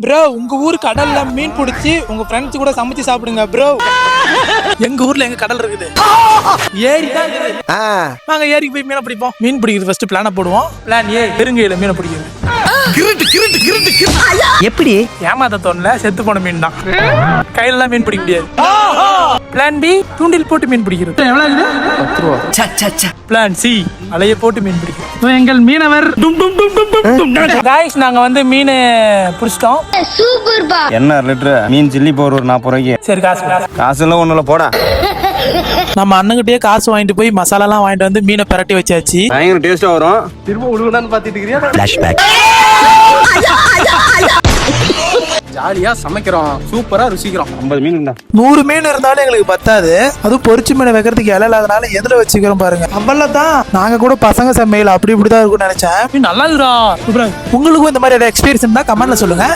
Bro உங்க ஊர் கடல்ல மீன் பிடிச்சி உங்க ஃப்ரெண்ட்ஸ் கூட சமைச்சு சாப்பிடுங்க ப்ரோ. எங்க ஊர்ல எங்க கடல் இருக்குது, ஏரி தான் இருக்குது. நாங்க ஏரிக்கு போய் மீனை பிடிப்போம். மீன் பிடிக்கிறது ஃபர்ஸ்ட் பிளான போடுவோம். பிளான் ஏ பெருங்கையில மீனை பிடிக்கிறது. எப்படி ஏமாத்த தோணல, செத்து போன மீன் தான். கையில எல்லாம் மீன் பிடிக்க முடியாது. பிளான் பி தூண்டில் போட்டு மீன் பிடிக்கிறது. எவ்வளவு? 10 ரூபா. பிளான் சி அலைய போட்டு மீன் பிடிக்கிறது. எங்கள் மீனவர் गाइस நாங்க வந்து மீன் பிடிச்சிட்டோம். சூப்பர் பா. என்ன லிட்டர் மீன் சில்லி பவுடர் ஒரு 40 ரூபாய்க்கு. சரி காசு எல்லாம் ஒண்ணுல போடா. நம்ம அண்ணங்கிட்டே காசு வாங்கிட்டு போய் மசாலா எல்லாம் வாங்கிட்டு வந்து மீனை பிரட்டி வச்சாச்சு. பயங்கர டேஸ்டா வரும். திரும்ப உழுகுனான்னு பாத்துட்டு இருக்கிறியா? ஃபிளாஷ்பேக். ஜாலியா சமைக்கிறோம், சூப்பரா ருசிக்கிறோம். 50 மீன் இருந்தா 100 மீன் இருந்தாலும் எங்களுக்கு பத்தாது. அதுவும் பொரிச்சு மீனை வைக்கிறதுக்கு இலை இல்லாதனால எதுல வச்சுக்கிறோம் பாருங்க. அவ்வளவுதான். நாங்க கூட பசங்க சமையல் அப்படி இப்படிதான் இருக்கும்னு நினைச்சேன். நல்லா இருக்குடா. உங்களுக்கும் இந்த மாதிரி எக்ஸ்பீரியன்ஸ் இருந்தா கமெண்ட்ல சொல்லுங்க.